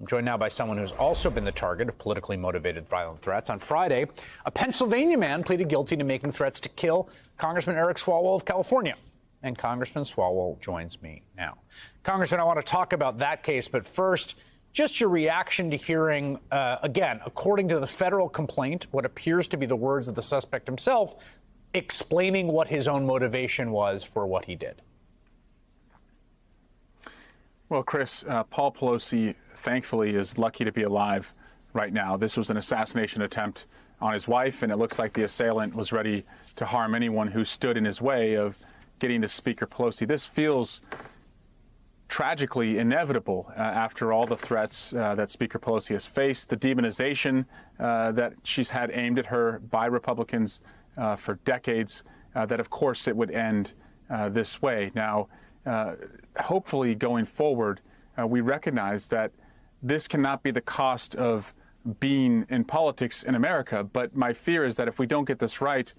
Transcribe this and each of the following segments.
I'm joined now by someone who's also been the target of politically motivated violent threats. On Friday, a Pennsylvania man pleaded guilty to making threats to kill Congressman Eric Swalwell of California. And Congressman Swalwell joins me now. Congressman, I want to talk about that case, but first, just your reaction to hearing, again, according to the federal complaint, what appears to be the words of the suspect himself, explaining what his own motivation was for what he did. Well, Chris, Paul Pelosi, thankfully, is lucky to be alive right now. This was an assassination attempt on his wife, and it looks like the assailant was ready to harm anyone who stood in his way of getting to Speaker Pelosi. This feels tragically inevitable after all the threats that Speaker Pelosi has faced, the demonization that she's had aimed at her by Republicans for decades, that, of course, it would end this way. Now, hopefully going forward, we recognize that this cannot be the cost of being in politics in America. But my fear is that if we don't get this right,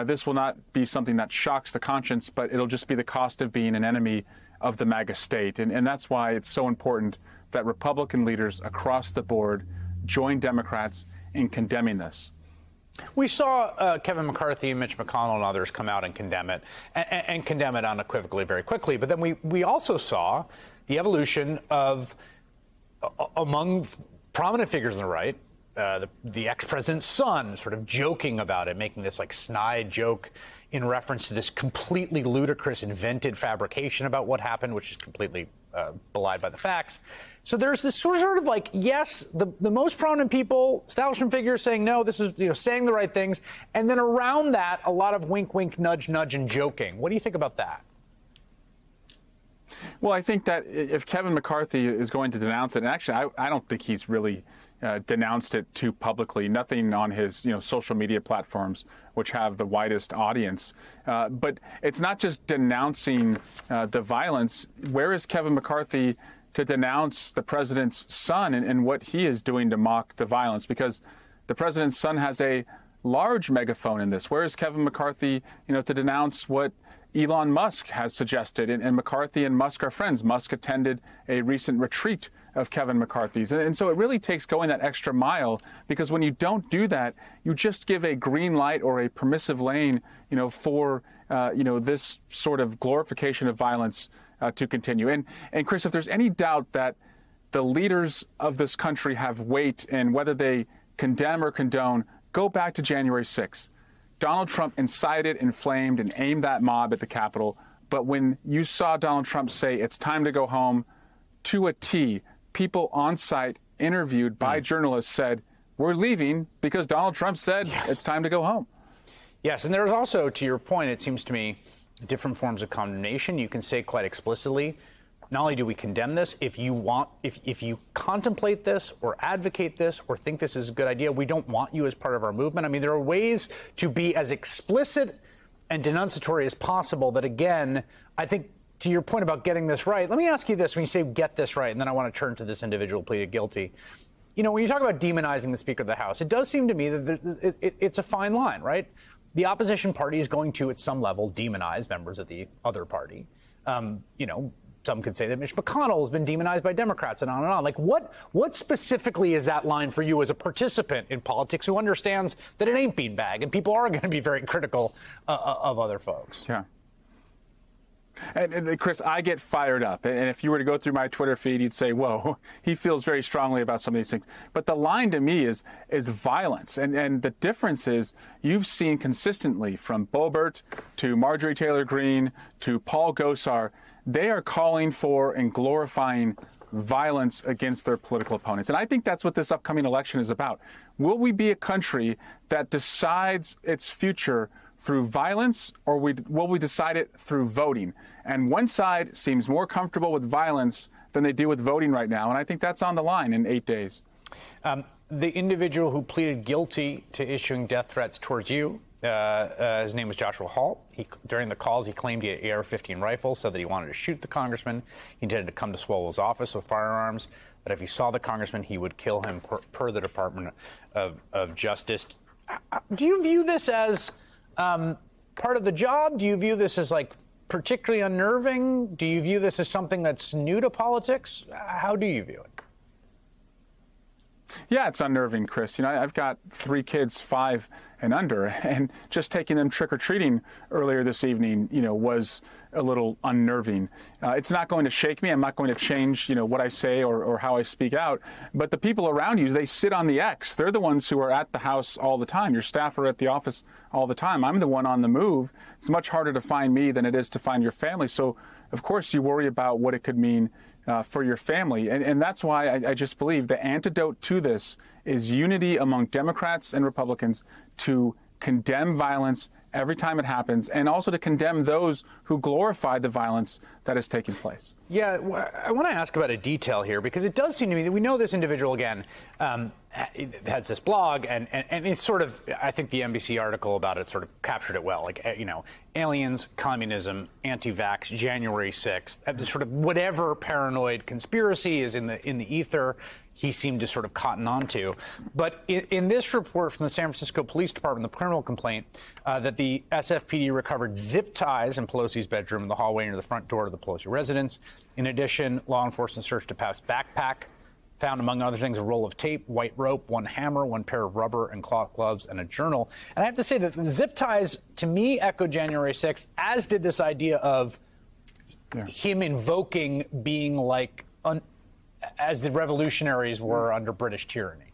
this will not be something that shocks the conscience, but it'll just be the cost of being an enemy of the MAGA state. And that's why it's so important that Republican leaders across the board join Democrats in condemning this. We saw Kevin McCarthy, Mitch McConnell, and others come out and condemn it, and condemn it unequivocally very quickly. But then we also saw the evolution of, among prominent figures on the right, the ex-president's son sort of joking about it, making this like snide joke in reference to this completely ludicrous invented fabrication about what happened, which is completely belied by the facts. So there's this sort of like, yes, the most prominent people, establishment figures saying, no, this is, saying the right things. And then around that, a lot of wink, wink, nudge, nudge, and joking. What do you think about that? Well, I think that if Kevin McCarthy is going to denounce it, and actually, I don't think he's really denounced it too publicly. Nothing on his social media platforms, which have the widest audience. But it's not just denouncing the violence. Where is Kevin McCarthy to denounce the president's son and what he is doing to mock the violence? Because the president's son has a large megaphone in this. Where is Kevin McCarthy, to denounce what Elon Musk has suggested? And McCarthy and Musk are friends. Musk attended a recent retreat of Kevin McCarthy's. And so it really takes going that extra mile, because when you don't do that, you just give a green light or a permissive lane, for, this sort of glorification of violence to continue. And Chris, if there's any doubt that the leaders of this country have weight in whether they condemn or condone, go back to January 6th. Donald Trump incited, inflamed, and aimed that mob at the Capitol. But when you saw Donald Trump say it's time to go home, to a T, people on site interviewed by journalists said, we're leaving because Donald Trump said it's time to go home. Yes, and there's also, to your point, it seems to me, different forms of condemnation. You can say quite explicitly, not only do we condemn this, if you contemplate this or advocate this or think this is a good idea, we don't want you as part of our movement. I mean, there are ways to be as explicit and denunciatory as possible that, again, I think, to your point about getting this right, let me ask you this when you say get this right, and then I want to turn to this individual who pleaded guilty. When you talk about demonizing the Speaker of the House, it does seem to me that it's a fine line, right? The opposition party is going to, at some level, demonize members of the other party. Some could say that Mitch McConnell has been demonized by Democrats and on and on. Like, what specifically is that line for you as a participant in politics who understands that it ain't beanbag and people are going to be very critical of other folks? Yeah. And Chris, I get fired up. And if you were to go through my Twitter feed, you'd say, whoa, he feels very strongly about some of these things. But the line to me is violence. And the difference is you've seen consistently from Boebert to Marjorie Taylor Greene to Paul Gosar, they are calling for and glorifying violence against their political opponents. And I think that's what this upcoming election is about. Will we be a country that decides its future through violence, or will we decide it through voting? And one side seems more comfortable with violence than they do with voting right now. And I think that's on the line in 8 days. The individual who pleaded guilty to issuing death threats towards you, his name was Joshua Hall. During the calls, he claimed he had an AR-15 rifle, said that he wanted to shoot the congressman. He intended to come to Swalwell's office with firearms, that if he saw the congressman, he would kill him per the Department of Justice. Do you view this as part of the job? Do you view this as particularly unnerving? Do you view this as something that's new to politics? How do you view it? Yeah, it's unnerving, Chris. I've got 3 kids, 5 and under, and just taking them trick-or-treating earlier this evening, was a little unnerving. It's not going to shake me. I'm not going to change, what I say or how I speak out. But the people around you, they sit on the X. They're the ones who are at the house all the time. Your staff are at the office all the time. I'm the one on the move. It's much harder to find me than it is to find your family. So, of course, you worry about what it could mean for your family. And that's why I just believe the antidote to this is unity among Democrats and Republicans to condemn violence every time it happens, and also to condemn those who glorify the violence that is taking place. Yeah, I want to ask about a detail here, because it does seem to me that we know this individual, again, has this blog, and it's sort of, I think the NBC article about it sort of captured it well, like, aliens, communism, anti-vax, January 6th, sort of whatever paranoid conspiracy is in the ether, he seemed to sort of cotton onto. But in this report from the San Francisco Police Department, the criminal complaint, that the SFPD recovered zip ties in Pelosi's bedroom in the hallway near the front door of the Pelosi residence. In addition, law enforcement searched a past backpack, found, among other things, a roll of tape, white rope, 1 hammer, 1 pair of rubber and cloth gloves, and a journal. And I have to say that the zip ties, to me, echoed January 6th, as did this idea of him invoking being like, as the revolutionaries were under British tyranny.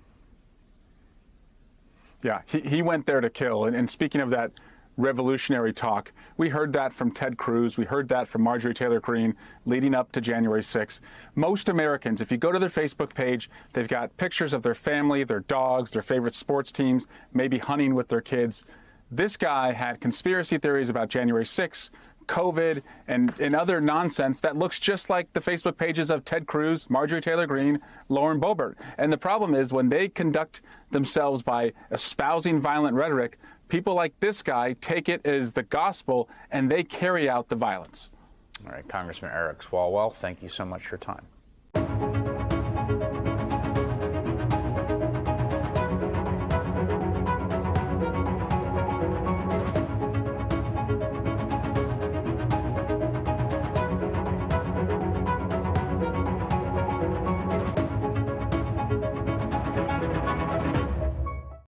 Yeah, he went there to kill. And speaking of that revolutionary talk, we heard that from Ted Cruz. We heard that from Marjorie Taylor Greene leading up to January 6th. Most Americans, if you go to their Facebook page, they've got pictures of their family, their dogs, their favorite sports teams, maybe hunting with their kids. This guy had conspiracy theories about January 6th, COVID, and other nonsense that looks just like the Facebook pages of Ted Cruz, Marjorie Taylor Greene, Lauren Boebert. And the problem is, when they conduct themselves by espousing violent rhetoric, people like this guy take it as the gospel and they carry out the violence. All right, Congressman Eric Swalwell, thank you so much for your time.